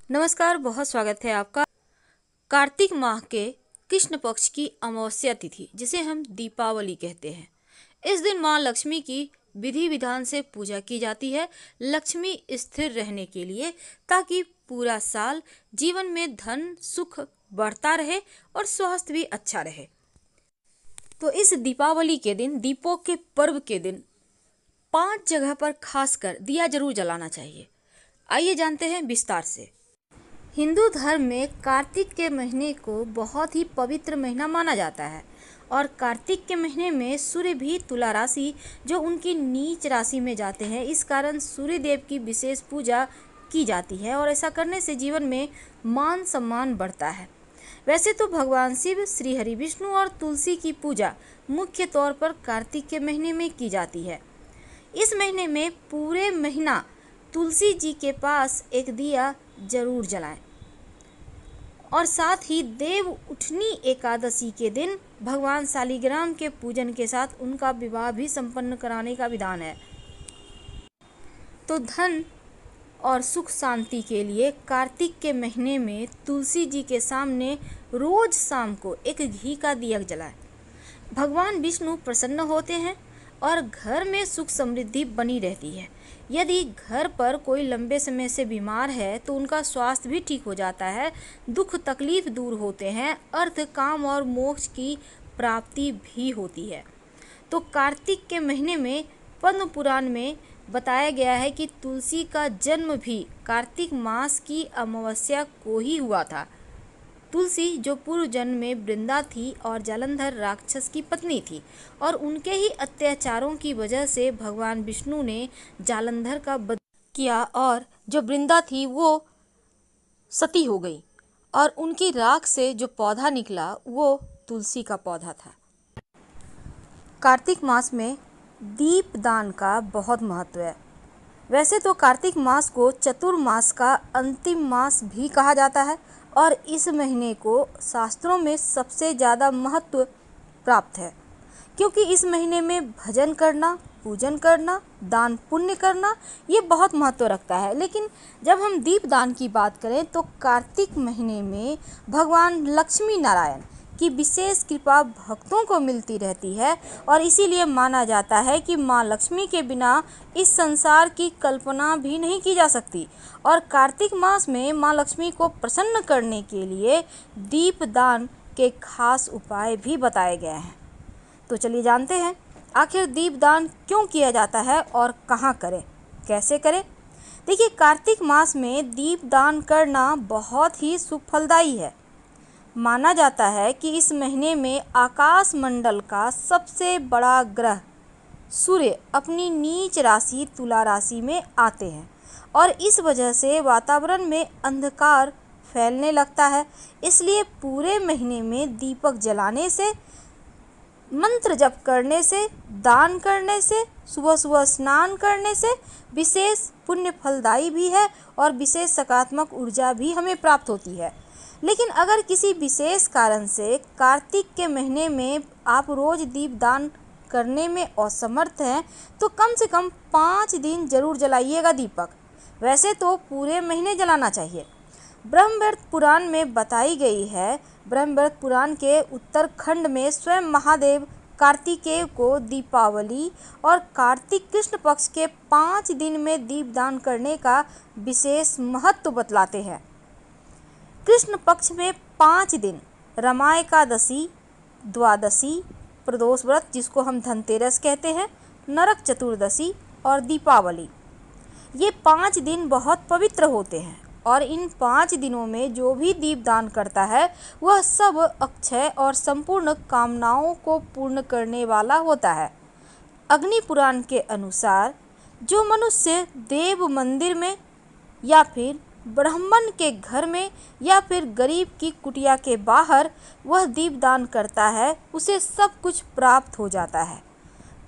नमस्कार, बहुत स्वागत है आपका। कार्तिक माह के कृष्ण पक्ष की अमावस्या तिथि, जिसे हम दीपावली कहते हैं, इस दिन मां लक्ष्मी की विधि विधान से पूजा की जाती है, लक्ष्मी स्थिर रहने के लिए, ताकि पूरा साल जीवन में धन सुख बढ़ता रहे और स्वास्थ्य भी अच्छा रहे। तो इस दीपावली के दिन, दीपों के पर्व के दिन 5 जगह पर खासकर दिया जरूर जलाना चाहिए। आइए जानते हैं विस्तार से। हिंदू धर्म में कार्तिक के महीने को बहुत ही पवित्र महीना माना जाता है और कार्तिक के महीने में सूर्य भी तुला राशि, जो उनकी नीच राशि में जाते हैं, इस कारण सूर्य देव की विशेष पूजा की जाती है और ऐसा करने से जीवन में मान सम्मान बढ़ता है। वैसे तो भगवान शिव, श्री हरि विष्णु और तुलसी की पूजा मुख्य तौर पर कार्तिक के महीने में की जाती है। इस महीने में पूरे महीना तुलसी जी के पास एक दिया जरूर जलाएं और साथ ही देव उठनी एकादशी के दिन भगवान शालिग्राम के पूजन के साथ उनका विवाह भी संपन्न कराने का विधान है। तो धन और सुख शांति के लिए कार्तिक के महीने में तुलसी जी के सामने रोज शाम को एक घी का दिया जलाएं। भगवान विष्णु प्रसन्न होते हैं और घर में सुख समृद्धि बनी रहती है। यदि घर पर कोई लंबे समय से बीमार है तो उनका स्वास्थ्य भी ठीक हो जाता है, दुख तकलीफ दूर होते हैं, अर्थ काम और मोक्ष की प्राप्ति भी होती है। तो कार्तिक के महीने में पद्म पुराण में बताया गया है कि तुलसी का जन्म भी कार्तिक मास की अमावस्या को ही हुआ था। तुलसी, जो पूर्व जन्म में वृंदा थी और जालंधर राक्षस की पत्नी थी, और उनके ही अत्याचारों की वजह से भगवान विष्णु ने जालंधर का वध किया और जो वृंदा थी वो सती हो गई और उनकी राख से जो पौधा निकला वो तुलसी का पौधा था। कार्तिक मास में दीपदान का बहुत महत्व है। वैसे तो कार्तिक मास को चतुर्मास का अंतिम मास भी कहा जाता है और इस महीने को शास्त्रों में सबसे ज़्यादा महत्व प्राप्त है, क्योंकि इस महीने में भजन करना, पूजन करना, दान पुण्य करना ये बहुत महत्व रखता है। लेकिन जब हम दीपदान की बात करें तो कार्तिक महीने में भगवान लक्ष्मी नारायण की विशेष कृपा भक्तों को मिलती रहती है और इसीलिए माना जाता है कि माँ लक्ष्मी के बिना इस संसार की कल्पना भी नहीं की जा सकती। और कार्तिक मास में माँ लक्ष्मी को प्रसन्न करने के लिए दीपदान के खास उपाय भी बताए गए हैं। तो चलिए जानते हैं आखिर दीपदान क्यों किया जाता है और कहाँ करें, कैसे करें। देखिए, कार्तिक मास में दीपदान करना बहुत ही शुभ फलदायी है। माना जाता है कि इस महीने में आकाश मंडल का सबसे बड़ा ग्रह सूर्य अपनी नीच राशि तुला राशि में आते हैं और इस वजह से वातावरण में अंधकार फैलने लगता है। इसलिए पूरे महीने में दीपक जलाने से, मंत्र जप करने से, दान करने से, सुबह सुबह स्नान करने से विशेष पुण्य फलदायी भी है और विशेष सकारात्मक ऊर्जा भी हमें प्राप्त होती है। लेकिन अगर किसी विशेष कारण से कार्तिक के महीने में आप रोज दीपदान करने में असमर्थ हैं तो कम से कम 5 दिन जरूर जलाइएगा दीपक। वैसे तो पूरे महीने जलाना चाहिए। ब्रह्मवैवर्त पुराण में बताई गई है। ब्रह्मवैवर्त पुराण के उत्तरखंड में स्वयं महादेव कार्तिकेय को दीपावली और कार्तिक कृष्ण पक्ष के 5 दिन में दीपदान करने का विशेष महत्व बतलाते हैं। कृष्ण पक्ष में 5 दिन रमा एकादशी, द्वादशी, प्रदोष व्रत जिसको हम धनतेरस कहते हैं, नरक चतुर्दशी और दीपावली, ये 5 दिन बहुत पवित्र होते हैं और इन 5 दिनों में जो भी दीपदान करता है वह सब अक्षय और संपूर्ण कामनाओं को पूर्ण करने वाला होता है। अग्नि पुराण के अनुसार जो मनुष्य देव मंदिर में या फिर ब्राह्मण के घर में या फिर गरीब की कुटिया के बाहर वह दीपदान करता है उसे सब कुछ प्राप्त हो जाता है।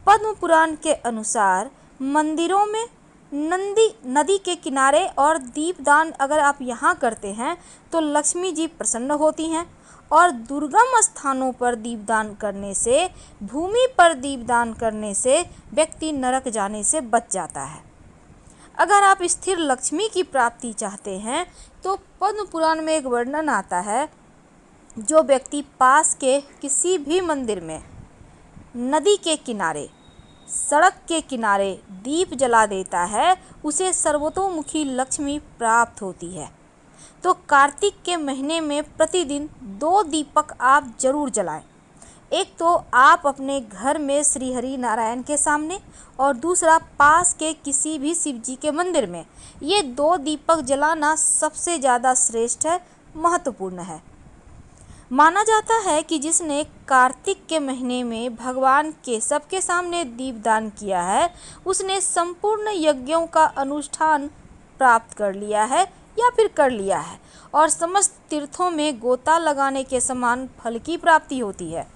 पद्म पुराण के अनुसार मंदिरों में, नदी के किनारे और दीपदान अगर आप यहाँ करते हैं तो लक्ष्मी जी प्रसन्न होती हैं और दुर्गम स्थानों पर दीपदान करने से, भूमि पर दीपदान करने से व्यक्ति नरक जाने से बच जाता है। अगर आप स्थिर लक्ष्मी की प्राप्ति चाहते हैं तो पद्म पुराण में एक वर्णन आता है, जो व्यक्ति पास के किसी भी मंदिर में, नदी के किनारे, सड़क के किनारे दीप जला देता है, उसे सर्वतोमुखी लक्ष्मी प्राप्त होती है। तो कार्तिक के महीने में प्रतिदिन 2 दीपक आप जरूर जलाएं। एक तो आप अपने घर में श्री हरि नारायण के सामने, और दूसरा पास के किसी भी शिव जी के मंदिर में। ये 2 दीपक जलाना सबसे ज़्यादा श्रेष्ठ है, महत्वपूर्ण है। माना जाता है कि जिसने कार्तिक के महीने में भगवान केशव के सामने दीपदान किया है, उसने संपूर्ण यज्ञों का अनुष्ठान प्राप्त कर लिया है या फिर कर लिया है, और समस्त तीर्थों में गोता लगाने के समान फल की प्राप्ति होती है।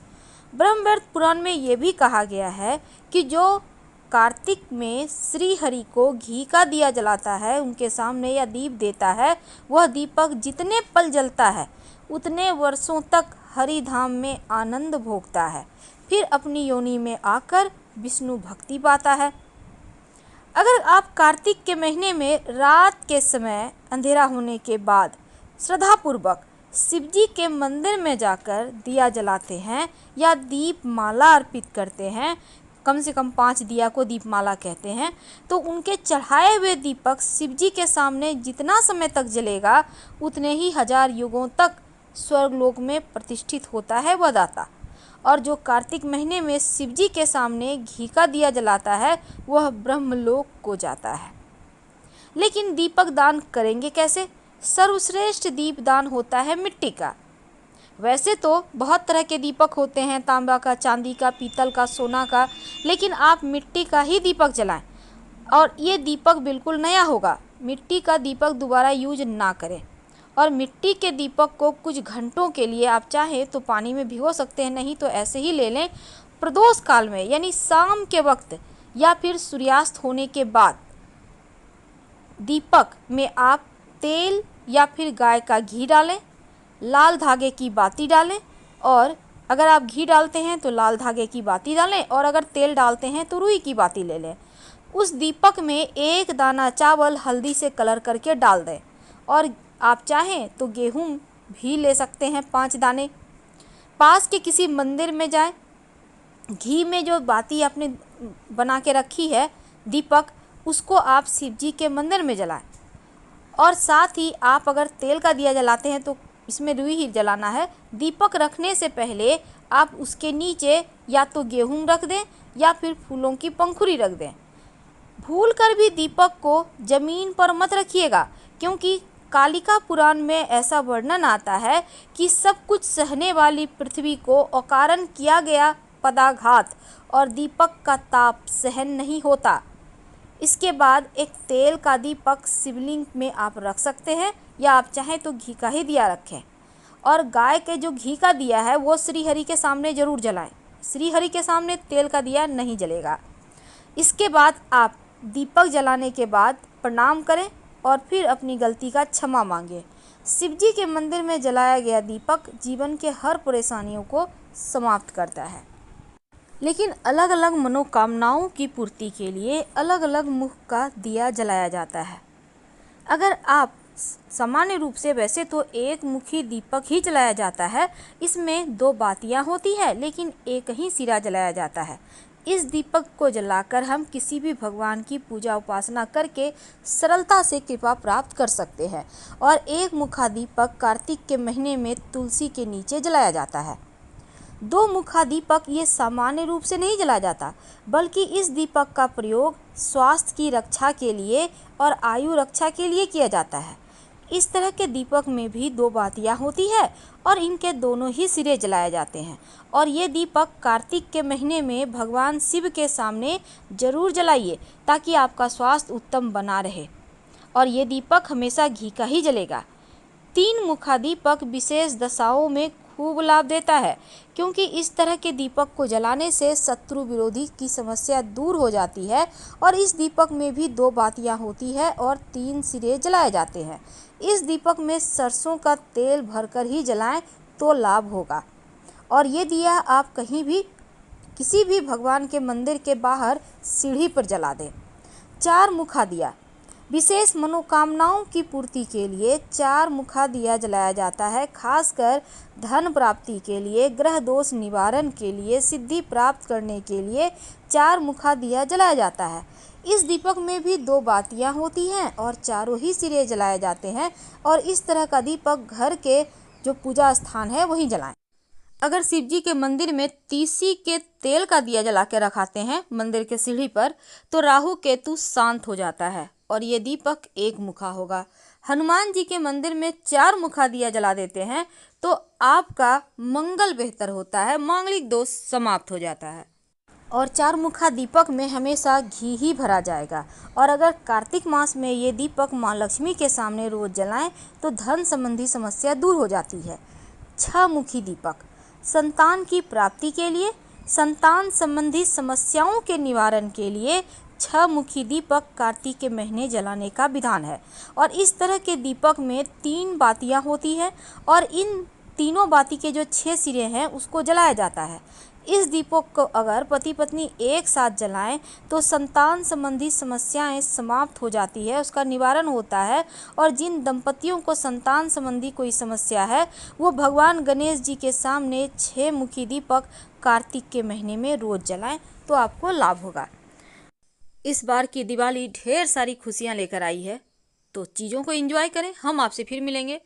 ब्रह्मवैवर्त पुराण में ये भी कहा गया है कि जो कार्तिक में श्री हरि को घी का दिया जलाता है, उनके सामने या दीप देता है, वह दीपक जितने पल जलता है उतने वर्षों तक हरि धाम में आनंद भोगता है, फिर अपनी योनि में आकर विष्णु भक्ति पाता है। अगर आप कार्तिक के महीने में रात के समय अंधेरा होने के बाद श्रद्धापूर्वक शिवजी के मंदिर में जाकर दिया जलाते हैं या दीप माला अर्पित करते हैं, कम से कम 5 दिया को दीपमाला कहते हैं, तो उनके चढ़ाए हुए दीपक शिवजी के सामने जितना समय तक जलेगा उतने ही 1000 युगों तक स्वर्गलोक में प्रतिष्ठित होता है वह दाता। और जो कार्तिक महीने में शिवजी के सामने घी का दिया जलाता है वह ब्रह्मलोक को जाता है। लेकिन दीपक दान करेंगे कैसे? सर्वश्रेष्ठ दीप दान होता है मिट्टी का। वैसे तो बहुत तरह के दीपक होते हैं, तांबा का, चांदी का, पीतल का, सोना का, लेकिन आप मिट्टी का ही दीपक जलाएं। और ये दीपक बिल्कुल नया होगा, मिट्टी का दीपक दोबारा यूज ना करें। और मिट्टी के दीपक को कुछ घंटों के लिए आप चाहें तो पानी में भिगो सकते हैं, नहीं तो ऐसे ही ले लें। प्रदोष काल में यानी शाम के वक्त या फिर सूर्यास्त होने के बाद दीपक में आप तेल या फिर गाय का घी डालें, लाल धागे की बाती डालें, और अगर आप घी डालते हैं तो लाल धागे की बाती डालें, और अगर तेल डालते हैं तो रुई की बाती ले लें। उस दीपक में 1 दाना चावल हल्दी से कलर करके डाल दें, और आप चाहें तो गेहूं भी ले सकते हैं 5 दाने। पास के किसी मंदिर में जाएं, घी में जो बाती आपने बना के रखी है दीपक, उसको आप शिव जी के मंदिर में जलाएं। और साथ ही आप अगर तेल का दिया जलाते हैं तो इसमें रुई ही जलाना है। दीपक रखने से पहले आप उसके नीचे या तो गेहूं रख दें या फिर फूलों की पंखुड़ी रख दें। भूल कर भी दीपक को जमीन पर मत रखिएगा, क्योंकि कालिका पुराण में ऐसा वर्णन आता है कि सब कुछ सहने वाली पृथ्वी को अकारण किया गया पदाघात और दीपक का ताप सहन नहीं होता। इसके बाद एक तेल का दीपक शिवलिंग में आप रख सकते हैं, या आप चाहें तो घी का ही दिया रखें। और गाय के जो घी का दिया है वो श्री हरि के सामने ज़रूर जलाएं। श्री हरि के सामने तेल का दिया नहीं जलेगा। इसके बाद आप दीपक जलाने के बाद प्रणाम करें और फिर अपनी गलती का क्षमा मांगे। शिवजी के मंदिर में जलाया गया दीपक जीवन के हर परेशानियों को समाप्त करता है। लेकिन अलग अलग मनोकामनाओं की पूर्ति के लिए अलग अलग मुख का दिया जलाया जाता है। अगर आप सामान्य रूप से वैसे तो एक मुखी दीपक ही जलाया जाता है, इसमें 2 बातियां होती है लेकिन एक ही सिरा जलाया जाता है। इस दीपक को जलाकर हम किसी भी भगवान की पूजा उपासना करके सरलता से कृपा प्राप्त कर सकते हैं। और एक मुखा दीपक कार्तिक के महीने में तुलसी के नीचे जलाया जाता है। 2 मुखा दीपक ये सामान्य रूप से नहीं जलाया जाता, बल्कि इस दीपक का प्रयोग स्वास्थ्य की रक्षा के लिए और आयु रक्षा के लिए किया जाता है। इस तरह के दीपक में भी 2 बातियां होती है और इनके दोनों ही सिरे जलाए जाते हैं। और ये दीपक कार्तिक के महीने में भगवान शिव के सामने जरूर जलाइए, ताकि आपका स्वास्थ्य उत्तम बना रहे। और ये दीपक हमेशा घी का ही जलेगा। 3 मुखा दीपक विशेष दशाओं में खूब लाभ देता है, क्योंकि इस तरह के दीपक को जलाने से शत्रु विरोधी की समस्या दूर हो जाती है। और इस दीपक में भी 2 बातियां होती है और 3 सिरे जलाए जाते हैं। इस दीपक में सरसों का तेल भरकर ही जलाएं तो लाभ होगा। और ये दिया आप कहीं भी किसी भी भगवान के मंदिर के बाहर सीढ़ी पर जला दें। 4 मुखा दिया विशेष मनोकामनाओं की पूर्ति के लिए 4 मुखा दिया जलाया जाता है। खासकर धन प्राप्ति के लिए, ग्रह दोष निवारण के लिए, सिद्धि प्राप्त करने के लिए 4 मुखा दिया जलाया जाता है। इस दीपक में भी 2 बातियां होती हैं और चारों ही सिरे जलाए जाते हैं और इस तरह का दीपक घर के जो पूजा स्थान है वहीं जलाएं। अगर शिव जी के मंदिर में तीसी के तेल का दिया जला के रखाते हैं मंदिर के सीढ़ी पर, तो राहु केतु शांत हो जाता है और ये दीपक 1 मुखा होगा। हनुमान जी के मंदिर में 4 मुखा दिया जला देते हैं तो आपका मंगल बेहतर होता है, मांगलिक दोष समाप्त हो जाता है। और 4 मुखा दीपक में हमेशा घी ही भरा जाएगा। और अगर कार्तिक मास में ये दीपक माँ लक्ष्मी के सामने रोज जलाएं तो धन संबंधी समस्या दूर हो जाती है। 6 मुखी दीपक संतान की प्राप्ति के लिए, संतान संबंधी समस्याओं के निवारण के लिए 6 मुखी दीपक कार्तिक के महीने जलाने का विधान है। और इस तरह के दीपक में 3 बातियां होती हैं और इन तीनों बाती के जो 6 सिरे हैं उसको जलाया जाता है। इस दीपक को अगर पति पत्नी एक साथ जलाएं तो संतान संबंधी समस्याएं समाप्त हो जाती है, उसका निवारण होता है। और जिन दंपतियों को संतान संबंधी कोई समस्या है वो भगवान गणेश जी के सामने 6 मुखी दीपक कार्तिक के महीने में रोज जलाएं तो आपको लाभ होगा। इस बार की दिवाली ढेर सारी खुशियां लेकर आई है, तो चीज़ों को एंजॉय करें। हम आपसे फिर मिलेंगे।